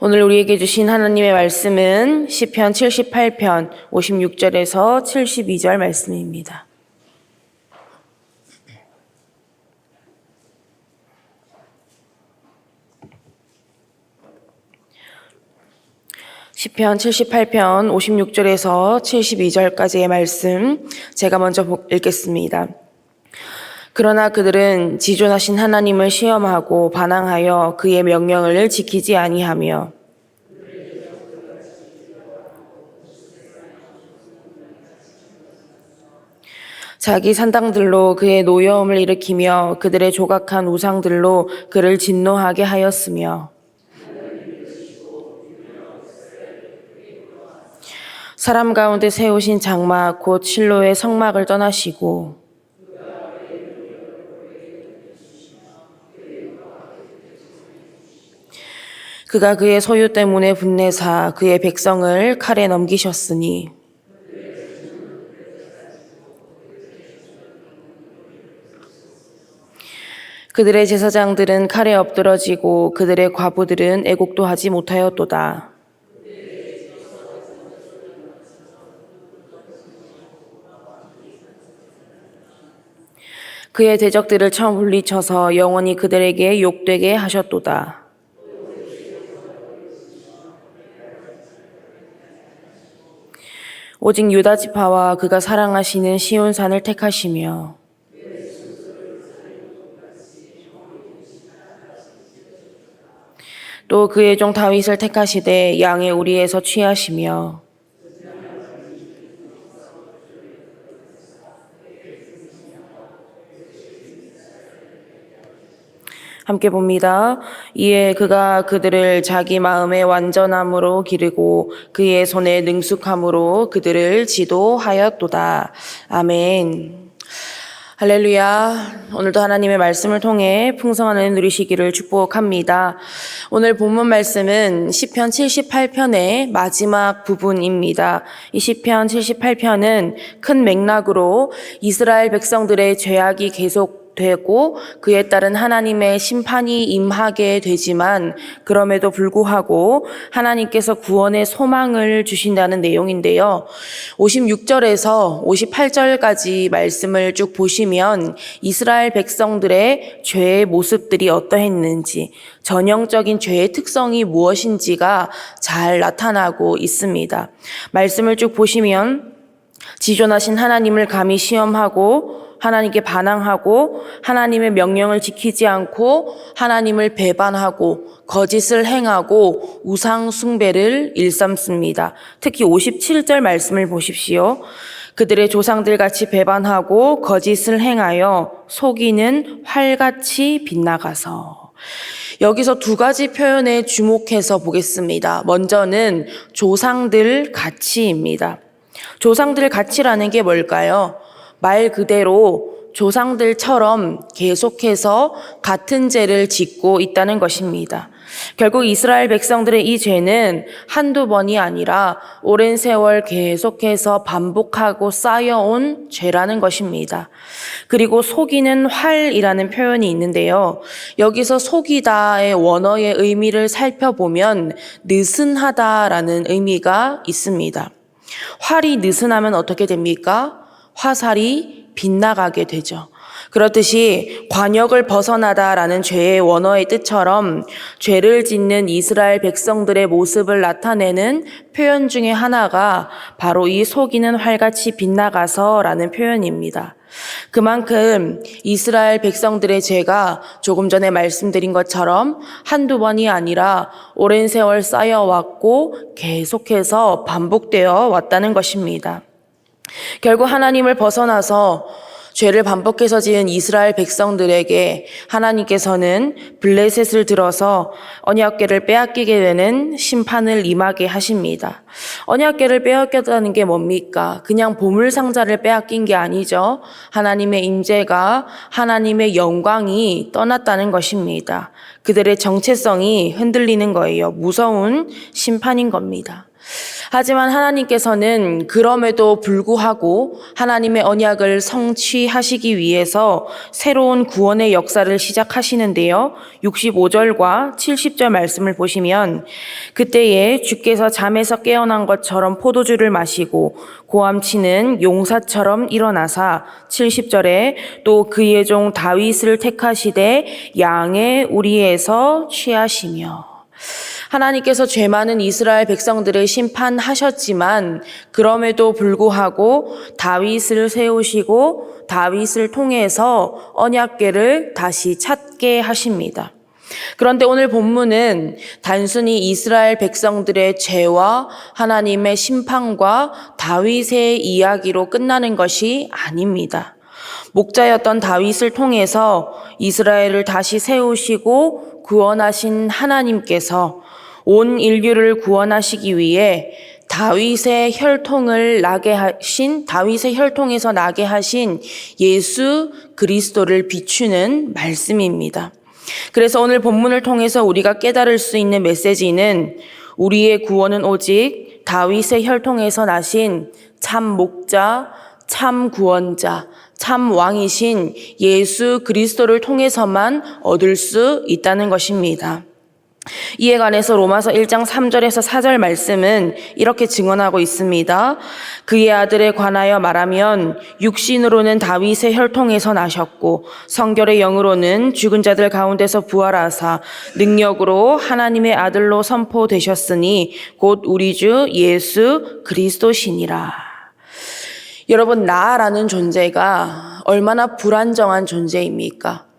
오늘 우리에게 주신 하나님의 말씀은 시편 78편 56절에서 72절 말씀입니다. 시편 78편 56절에서 72절까지의 말씀 제가 먼저 읽겠습니다. 그러나 그들은 지존하신 하나님을 시험하고 반항하여 그의 명령을 지키지 아니하며 자기 산당들로 그의 노여움을 일으키며 그들의 조각한 우상들로 그를 진노하게 하였으며 사람 가운데 세우신 장막 곧 실로의 성막을 떠나시고 그가 그의 소유 때문에 분내사 그의 백성을 칼에 넘기셨으니 그들의 제사장들은 칼에 엎드러지고 그들의 과부들은 애곡도 하지 못하였도다. 그의 대적들을 처음 물리쳐서 영원히 그들에게 욕되게 하셨도다. 오직 유다 지파와 그가 사랑하시는 시온산을 택하시며 또 그의 종 다윗을 택하시되 양의 우리에서 취하시며 함께 봅니다. 이에 그가 그들을 자기 마음의 완전함으로 기르고 그의 손의 능숙함으로 그들을 지도하였도다. 아멘. 할렐루야. 오늘도 하나님의 말씀을 통해 풍성한 은혜 누리시기를 축복합니다. 오늘 본문 말씀은 시편 78편의 마지막 부분입니다. 이 시편 78편은 큰 맥락으로 이스라엘 백성들의 죄악이 계속되고 그에 따른 하나님의 심판이 임하게 되지만 그럼에도 불구하고 하나님께서 구원의 소망을 주신다는 내용인데요. 56절에서 58절까지 말씀을 쭉 보시면 이스라엘 백성들의 죄의 모습들이 어떠했는지, 전형적인 죄의 특성이 무엇인지가 잘 나타나고 있습니다. 말씀을 쭉 보시면 지존하신 하나님을 감히 시험하고 하나님께 반항하고 하나님의 명령을 지키지 않고 하나님을 배반하고 거짓을 행하고 우상 숭배를 일삼습니다. 특히 57절 말씀을 보십시오. 그들의 조상들 같이 배반하고 거짓을 행하여 속이는 활같이 빗나가서. 여기서 두 가지 표현에 주목해서 보겠습니다. 먼저는 조상들 가치입니다. 조상들 가치라는 게 뭘까요? 말 그대로 조상들처럼 계속해서 같은 죄를 짓고 있다는 것입니다. 결국 이스라엘 백성들의 이 죄는 한두 번이 아니라 오랜 세월 계속해서 반복하고 쌓여온 죄라는 것입니다. 그리고 속이는 활이라는 표현이 있는데요. 여기서 속이다의 원어의 의미를 살펴보면 느슨하다라는 의미가 있습니다. 활이 느슨하면 어떻게 됩니까? 화살이 빗나가게 되죠. 그렇듯이 관역을 벗어나다라는 죄의 원어의 뜻처럼 죄를 짓는 이스라엘 백성들의 모습을 나타내는 표현 중에 하나가 바로 이 속이는 활같이 빗나가서라는 표현입니다. 그만큼 이스라엘 백성들의 죄가 조금 전에 말씀드린 것처럼 한두 번이 아니라 오랜 세월 쌓여왔고 계속해서 반복되어 왔다는 것입니다. 결국 하나님을 벗어나서 죄를 반복해서 지은 이스라엘 백성들에게 하나님께서는 블레셋을 들어서 언약궤를 빼앗기게 되는 심판을 임하게 하십니다. 언약궤를 빼앗겼다는 게 뭡니까? 그냥 보물상자를 빼앗긴 게 아니죠. 하나님의 임재가, 하나님의 영광이 떠났다는 것입니다. 그들의 정체성이 흔들리는 거예요. 무서운 심판인 겁니다. 하지만 하나님께서는 그럼에도 불구하고 하나님의 언약을 성취하시기 위해서 새로운 구원의 역사를 시작하시는데요. 65절과 70절 말씀을 보시면 그때에 주께서 잠에서 깨어난 것처럼 포도주를 마시고 고함치는 용사처럼 일어나사 70절에 또 그의 종 다윗을 택하시되 양의 우리에서 취하시며 하나님께서 죄 많은 이스라엘 백성들을 심판하셨지만 그럼에도 불구하고 다윗을 세우시고 다윗을 통해서 언약궤를 다시 찾게 하십니다. 그런데 오늘 본문은 단순히 이스라엘 백성들의 죄와 하나님의 심판과 다윗의 이야기로 끝나는 것이 아닙니다. 목자였던 다윗을 통해서 이스라엘을 다시 세우시고 구원하신 하나님께서 온 인류를 구원하시기 위해 다윗의 혈통에서 나게 하신 예수 그리스도를 비추는 말씀입니다. 그래서 오늘 본문을 통해서 우리가 깨달을 수 있는 메시지는 우리의 구원은 오직 다윗의 혈통에서 나신 참 목자, 참 구원자, 참 왕이신 예수 그리스도를 통해서만 얻을 수 있다는 것입니다. 이에 관해서 로마서 1장 3절에서 4절 말씀은 이렇게 증언하고 있습니다. 그의 아들에 관하여 말하면 육신으로는 다윗의 혈통에서 나셨고 성결의 영으로는 죽은 자들 가운데서 부활하사 능력으로 하나님의 아들로 선포되셨으니 곧 우리 주 예수 그리스도시니라. 여러분, 나라는 존재가 얼마나 불안정한 존재입니까?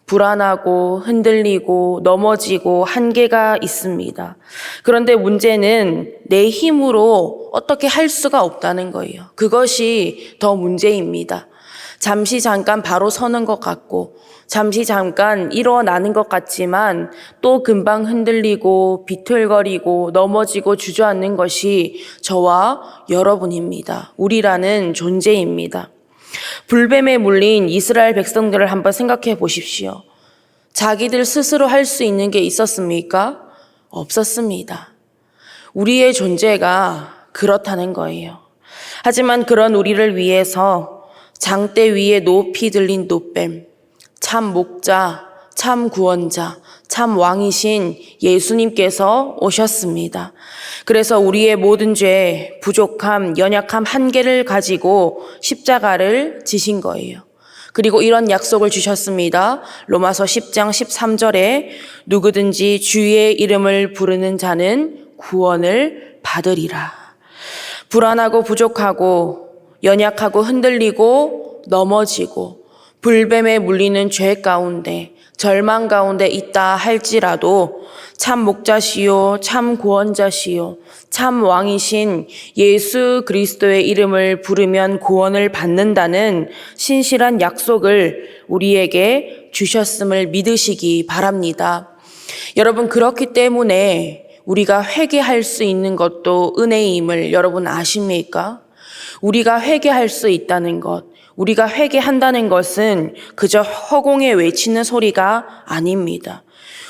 불안하고 흔들리고 넘어지고 한계가 있습니다. 그런데 문제는 내 힘으로 어떻게 할 수가 없다는 거예요. 그것이 더 문제입니다. 잠시 잠깐 바로 서는 것 같고 잠시 잠깐 일어나는 것 같지만 또 금방 흔들리고 비틀거리고 넘어지고 주저앉는 것이 저와 여러분입니다. 우리라는 존재입니다. 불뱀에 물린 이스라엘 백성들을 한번 생각해 보십시오. 자기들 스스로 할 수 있는 게 있었습니까? 없었습니다. 우리의 존재가 그렇다는 거예요. 하지만 그런 우리를 위해서 장대 위에 높이 들린 놋뱀, 참 목자, 참 구원자, 참 왕이신 예수님께서 오셨습니다. 그래서 우리의 모든 죄, 부족함, 연약함, 한계를 가지고 십자가를 지신 거예요. 그리고 이런 약속을 주셨습니다. 로마서 10장 13절에 누구든지 주의 이름을 부르는 자는 구원을 받으리라. 불안하고 부족하고 연약하고 흔들리고 넘어지고 불뱀에 물리는 죄 가운데 절망 가운데 있다 할지라도 참 목자시요 참 구원자시요 참 왕이신 예수 그리스도의 이름을 부르면 구원을 받는다는 신실한 약속을 우리에게 주셨음을 믿으시기 바랍니다. 여러분, 그렇기 때문에 우리가 회개할 수 있는 것도 은혜임을 여러분 아십니까? 우리가 회개할 수 있다는 것, 우리가 회개한다는 것은 그저 허공에 외치는 소리가 아닙니다.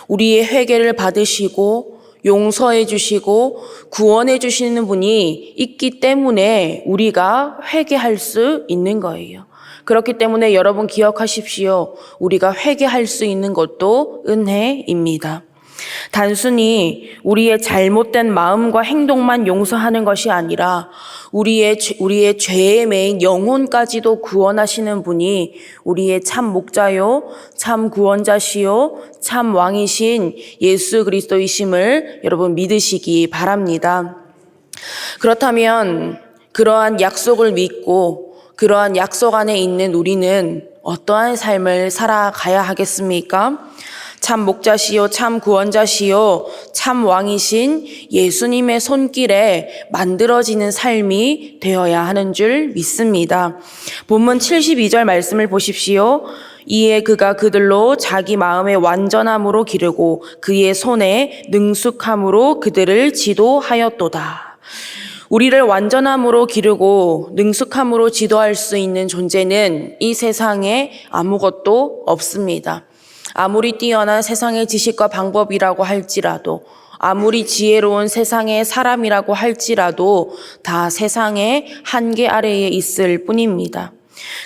우리의 회개를 받으시고 용서해 주시고 구원해 주시는 분이 있기 때문에 우리가 회개할 수 있는 거예요. 그렇기 때문에 여러분 기억하십시오. 우리가 회개할 수 있는 것도 은혜입니다. 단순히 우리의 잘못된 마음과 행동만 용서하는 것이 아니라 우리의 죄에 매인 영혼까지도 구원하시는 분이 우리의 참 목자요, 참 구원자시요, 참 왕이신 예수 그리스도이심을 여러분 믿으시기 바랍니다. 그렇다면 그러한 약속을 믿고 그러한 약속 안에 있는 우리는 어떠한 삶을 살아가야 하겠습니까? 참 목자시요 참 구원자시요 참 왕이신 예수님의 손길에 만들어지는 삶이 되어야 하는 줄 믿습니다. 본문 72절 말씀을 보십시오. 이에 그가 그들로 자기 마음의 완전함으로 기르고 그의 손에 능숙함으로 그들을 지도하였도다. 우리를 완전함으로 기르고 능숙함으로 지도할 수 있는 존재는 이 세상에 아무것도 없습니다. 아무리 뛰어난 세상의 지식과 방법이라고 할지라도 아무리 지혜로운 세상의 사람이라고 할지라도 다 세상의 한계 아래에 있을 뿐입니다.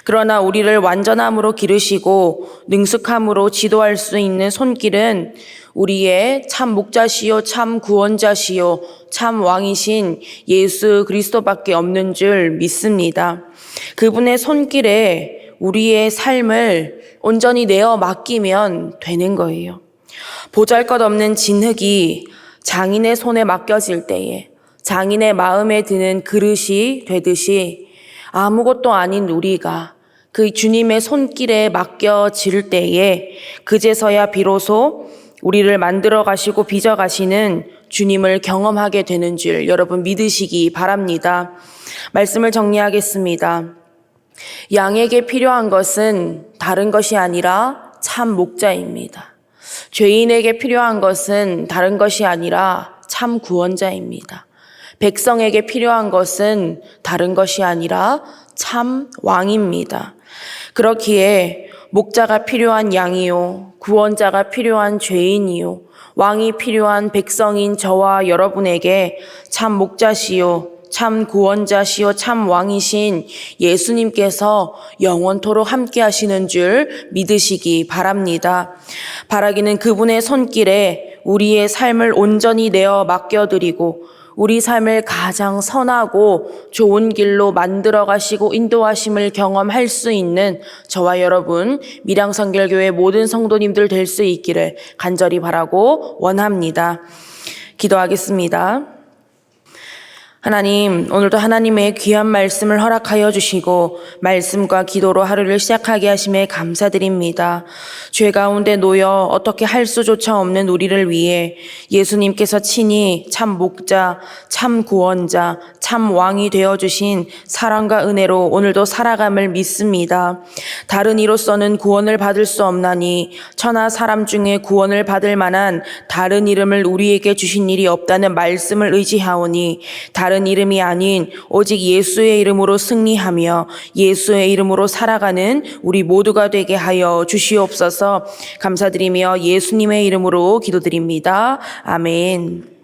그러나 우리를 완전함으로 기르시고 능숙함으로 지도할 수 있는 손길은 우리의 참 목자시요 참 구원자시요 참 왕이신 예수 그리스도밖에 없는 줄 믿습니다. 그분의 손길에 우리의 삶을 온전히 내어 맡기면 되는 거예요. 보잘것없는 진흙이 장인의 손에 맡겨질 때에 장인의 마음에 드는 그릇이 되듯이 아무것도 아닌 우리가 그 주님의 손길에 맡겨질 때에 그제서야 비로소 우리를 만들어 가시고 빚어 가시는 주님을 경험하게 되는 줄 여러분 믿으시기 바랍니다. 말씀을 정리하겠습니다. 양에게 필요한 것은 다른 것이 아니라 참 목자입니다. 죄인에게 필요한 것은 다른 것이 아니라 참 구원자입니다. 백성에게 필요한 것은 다른 것이 아니라 참 왕입니다. 그렇기에 목자가 필요한 양이요, 구원자가 필요한 죄인이요, 왕이 필요한 백성인 저와 여러분에게 참 목자시요, 참 구원자시요, 참 왕이신 예수님께서 영원토록 함께 하시는 줄 믿으시기 바랍니다. 바라기는 그분의 손길에 우리의 삶을 온전히 내어 맡겨드리고 우리 삶을 가장 선하고 좋은 길로 만들어 가시고 인도하심을 경험할 수 있는 저와 여러분 밀양선결교회 모든 성도님들 될 수 있기를 간절히 바라고 원합니다. 기도하겠습니다. 하나님, 오늘도 하나님의 귀한 말씀을 허락하여 주시고 말씀과 기도로 하루를 시작하게 하심에 감사드립니다. 죄 가운데 놓여 어떻게 할 수조차 없는 우리를 위해 예수님께서 친히 참 목자, 참 구원자, 참 왕이 되어주신 사랑과 은혜로 오늘도 살아감을 믿습니다. 다른 이로서는 구원을 받을 수 없나니 천하 사람 중에 구원을 받을 만한 다른 이름을 우리에게 주신 일이 없다는 말씀을 의지하오니 다른 이름이 아닌 오직 예수의 이름으로 승리하며 예수의 이름으로 살아가는 우리 모두가 되게 하여 주시옵소서. 감사드리며 예수님의 이름으로 기도드립니다. 아멘.